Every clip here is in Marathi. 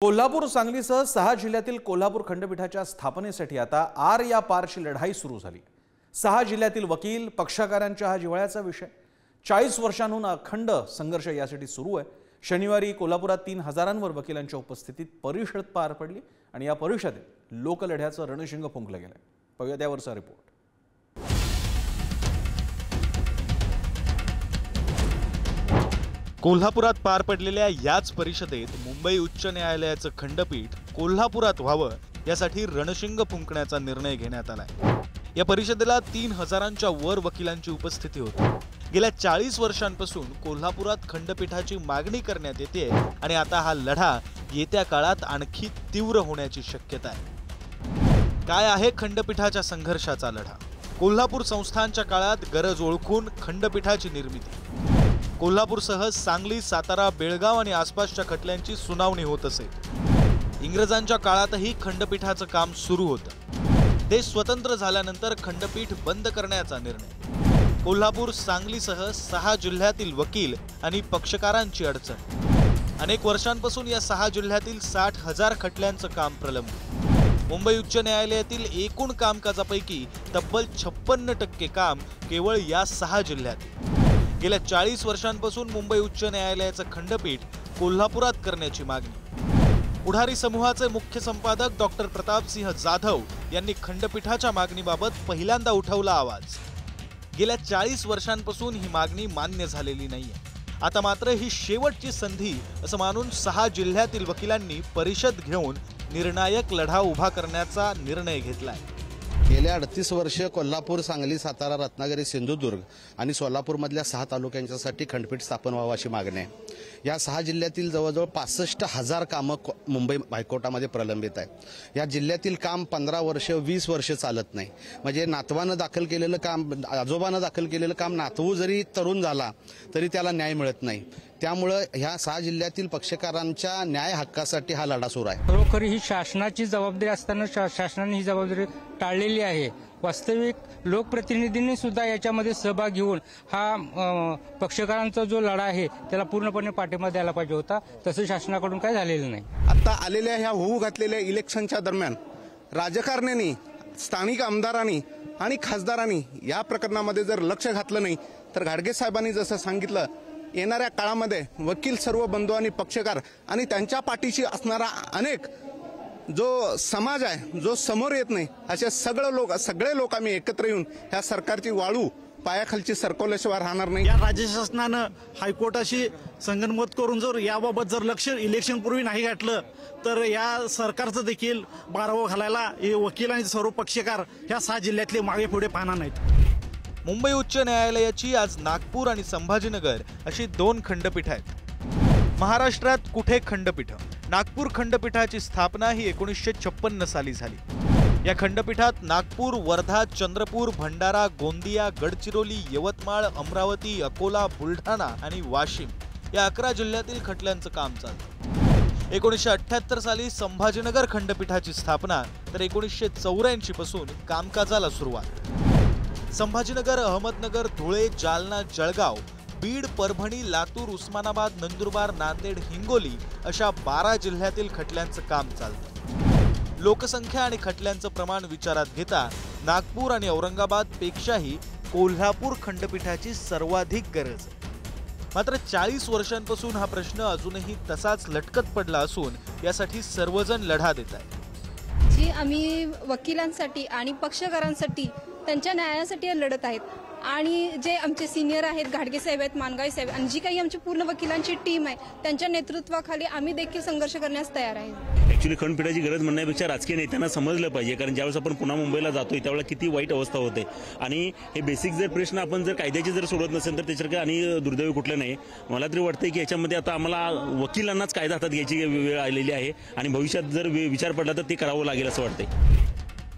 कोल्हापूर सांगलीसह 6 जिल्ह्यातील कोल्हापूर खंडपीठाच्या स्थापनेसाठी आता आर या पारची लढाई सुरू झाली। 6 जिल्ह्यातील वकील पक्षकारांच्या हा जिव्हाळ्याचा विषय। 40 वर्षांहून अखंड संघर्ष यासाठी सुरू आहे। शनिवारी कोल्हापुरात 3000 वकिलांच्या उपस्थितीत परिषद पार पडली आणि या परिषदेत लोकलढ्याचं रणशिंग फुंकलं गेलं। पाहूया त्यावरचा रिपोर्ट। कोल्हापुरात पार पडलेल्या याच परिषदेत मुंबई उच्च न्यायालयाचं खंडपीठ कोल्हापुरात व्हावं यासाठी रणशिंग फुंकण्याचा निर्णय घेण्यात आलाय। या परिषदेला 3000च्या वर वकिलांची उपस्थिती होती। गेल्या 40 वर्षांपासून कोल्हापुरात खंडपीठाची मागणी करण्यात येते आणि आता हा लढा येत्या काळात आणखी तीव्र होण्याची शक्यता आहे। काय आहे खंडपीठाच्या संघर्षाचा लढा? कोल्हापूर संस्थांच्या काळात गरज ओळखून खंडपीठाची निर्मिती। कोल्हापूरसह सांगली, सातारा, बेळगाव आणि आसपासच्या खटल्यांची सुनावणी होत असे। इंग्रजांच्या काळातही खंडपीठाचं काम सुरू होतं। देश स्वतंत्र झाल्यानंतर खंडपीठ बंद करण्याचा निर्णय। कोल्हापूर, सांगलीसह 6 जिल्ह्यातील वकील आणि पक्षकारांची अडचण। अनेक वर्षांपासून या 6 जिल्ह्यातील 60,000 खटल्यांचं काम प्रलंबित। मुंबई उच्च न्यायालयातील एकूण कामकाजापैकी तब्बल 56% काम केवळ या 6 जिल्ह्यात। गेल्या 40 वर्षांपासून मुंबई उच्च न्यायालयाचं खंडपीठ कोल्हापुरात करण्याची मागणी। पुढारी समूहाचे मुख्य संपादक डॉक्टर प्रतापसिंह जाधव यांनी खंडपीठाच्या मागणीबाबत पहिल्यांदा उठवला आवाज। गेल्या 40 वर्षांपासून ही मागणी मान्य झालेली नाहीये। आता मात्र ही शेवटची संधी असं मानून 6 जिल्ह्यातील वकिलांनी परिषद घेऊन निर्णायक लढा उभा करण्याचा निर्णय घेतलाय। गेल्या 38 वर्ष कोल्हापूर, सांगली, सातारा, रत्नागिरी, सिंधुदुर्ग आणि सोलापूरमधल्या 6 तालुक्यांच्यासाठी खंडपीठ स्थापन व्हावं अशी मागणी आहे। या 6 जिल्ह्यातील जवळजवळ 65,000 कामं मुंबई हायकोर्टामध्ये प्रलंबित आहे। या जिल्ह्यातील काम 15 वर्ष 20 वर्ष चालत नाही। म्हणजे नातवानं दाखल केलेलं काम, आजोबानं दाखल केलेलं काम नातवू जरी तरुण झाला तरी त्याला न्याय मिळत नाही। त्यामुळे ह्या 6 जिल्ह्यातील पक्षकारांच्या न्याय हक्कासाठी हा लढा सुरू आहे। खरोखर ही शासनाची जबाबदारी असताना शासनाने ही जबाबदारी टाळलेली आहे। वास्तविक लोकप्रतिनिधींनी सुद्धा याच्यामध्ये सहभाग घेऊन हा पक्षकारांचा जो लढा आहे त्याला पूर्णपणे पाठिंबा द्यायला पाहिजे होता। तसं शासनाकडून काय झालेलं नाही। आता आलेल्या ह्या होऊ घातलेल्या इलेक्शनच्या दरम्यान राजकारण्यांनी, स्थानिक आमदारांनी आणि खासदारांनी या प्रकरणामध्ये जर लक्ष घातलं नाही तर घाडगे साहेबांनी जसं सांगितलं, येणाऱ्या काळामध्ये वकील, सर्व बंधू आणि पक्षकार आणि त्यांच्या पाठीशी असणारा अनेक जो समाज आहे, जो समोर येत नाही, असे सगळे लोक आम्ही एकत्र येऊन ह्या सरकारची वाळू पायाखालची सरकवल्याशिवाय राहणार नाही। या राज्य शासनानं हायकोर्टाशी संगनमत करून जर याबाबत जर लक्ष इलेक्शन पूर्वी नाही घातलं तर या सरकारचं देखील बारावं घालायला हे वकील आणि सर्व पक्षकार ह्या 6 जिल्ह्यातले मागे पुढे पाहणार नाहीत। मुंबई उच्च न्यायालयाची आज नागपूर आणि संभाजीनगर अशी 2 खंडपीठ आहेत। महाराष्ट्रात कुठे खंडपीठ? नागपूर खंडपीठाची स्थापना ही 1956 साली झाली। या खंडपीठात नागपूर, वर्धा, चंद्रपूर, भंडारा, गोंदिया, गडचिरोली, यवतमाळ, अमरावती, अकोला, बुलढाणा आणि वाशिम या 11 जिल्ह्यातील खटल्यांचं काम चालतं। 1978 साली संभाजीनगर खंडपीठाची स्थापना तर 1984 पासून कामकाजाला सुरुवात। संभाजीनगर, अहमदनगर, धुळे, जालना, जळगाव, बीड, परभणी, लातूर, उस्मानाबाद, नंदुरबार, नांदेड, हिंगोली अशा 12 जिल्ह्यातील खटल्यांचं काम चालतं। लोकसंख्या आणि खटल्यांचं प्रमाण विचारात घेता नागपूर आणि औरंगाबाद पेक्षाही कोल्हापूर खंडपीठाची सर्वाधिक गरज आहे। मात्र 40 वर्षांपासून हा प्रश्न अजूनही तसाच लटकत पडला असून यासाठी सर्वजण लढा देत आहेत। जी आम्ही वकिलांसाठी आणि पक्षकारांसाठी त्यांच्या न्यायासाठी लढत आहेत आणि जे आमचे सिनियर आहेत, घाडगे साहेब आहेत, मानगाई साहेब आणि जी काही आमची पूर्ण वकिलांची टीम आहे त्यांच्या नेतृत्वाखाली आम्ही देखील संघर्ष करण्यास तयार आहे। ऍक्च्युली खंडपीठाची गरज म्हणण्यापेक्षा राजकीय नेत्यांना समजलं पाहिजे, कारण ज्यावेळेस आपण पुन्हा मुंबईला जातोय त्यावेळेला किती वाईट अवस्था होते आणि हे बेसिक जर प्रश्न आपण जर कायद्याची जर सोडत नसेल तर त्याच्याकडे आणि दुर्दैवी कुठलं नाही। मला तरी वाटतंय की याच्यामध्ये आता आम्हाला वकिलांनाच कायदा हातात घ्यायची वेळ आलेली आहे आणि भविष्यात जर विचार पडला तर ते करावं लागेल असं वाटतंय।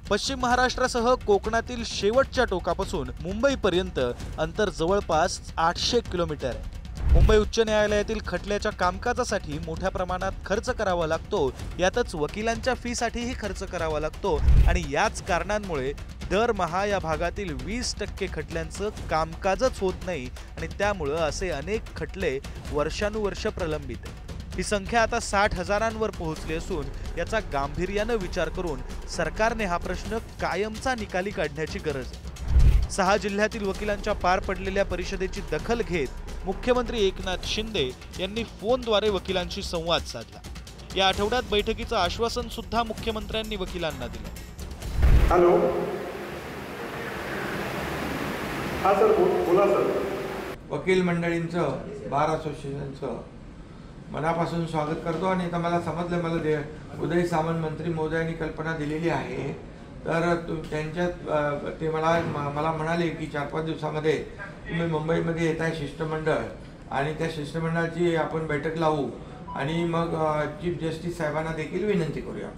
पश्चिम महाराष्ट्रासह कोकणातील शेवटच्या टोकापासून मुंबईपर्यंत अंतर जवळपास 800 किलोमीटर आहे। मुंबई उच्च न्यायालयातील खटल्याच्या कामकाजासाठी मोठ्या प्रमाणात खर्च करावा लागतो। यातच वकिलांच्या फीसाठीही खर्च करावा लागतो आणि याच कारणांमुळे दरमहा या भागातील 20% खटल्यांचं कामकाजच होत नाही आणि त्यामुळे असे अनेक खटले वर्षानुवर्ष प्रलंबित आहेत। ही संख्या आता 60,000वर पोहोचली असून याचा गांभीर्याने विचार करून सरकारने हा प्रश्न कायमचा निकाली काढण्याची गरज आहे। 6 जिल्ह्यातील वकिलांच्या पार पडलेल्या परिषदेची दखल घेत मुख्यमंत्री एकनाथ शिंदे यांनी फोनद्वारे वकिलांशी संवाद साधला। या आठवड्यात बैठकीचं आश्वासन सुद्धा मुख्यमंत्र्यांनी वकिलांना दिलं। हॅलो, हा सर, बोला सर। वकील मंडळींचं, बार असोसिएशनचं मनापासून स्वागत करतो। आणि आता मला समजलं, मला उदय सामंत मंत्री महोदयांनी कल्पना दिलेली आहे, तर त्यांच्यात ते मला म्हणाले की 4-5 दिवसामध्ये तुम्ही मुंबईमध्ये येत आहे शिष्टमंडळ, आणि त्या शिष्टमंडळाची आपण बैठक लावू आणि मग चीफ जस्टिस साहेबांना देखील विनंती करूया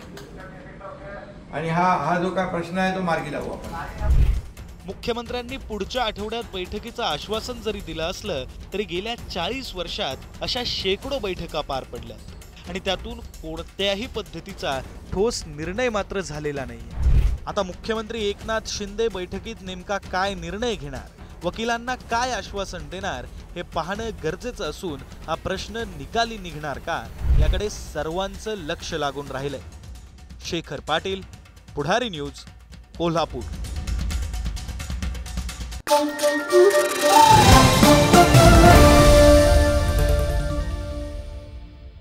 आणि हा जो काय प्रश्न आहे तो मार्गी लावू आपण। मुख्यमंत्र्यांनी पुढच्या आठवड्यात बैठकीचं आश्वासन जरी दिलं असलं तरी गेल्या 40 वर्षात अशा शेकडो बैठका पार पडल्या आणि त्यातून कोणत्याही पद्धतीचा ठोस निर्णय मात्र झालेला नाही। आता मुख्यमंत्री एकनाथ शिंदे बैठकीत नेमका काय निर्णय घेणार, वकिलांना काय आश्वासन देणार हे पाहणं गरजेचं असून हा प्रश्न निकाली निघणार का याकडे सर्वांचं लक्ष लागून राहिलंय। शेखर पाटील, पुढारी न्यूज, कोल्हापूर।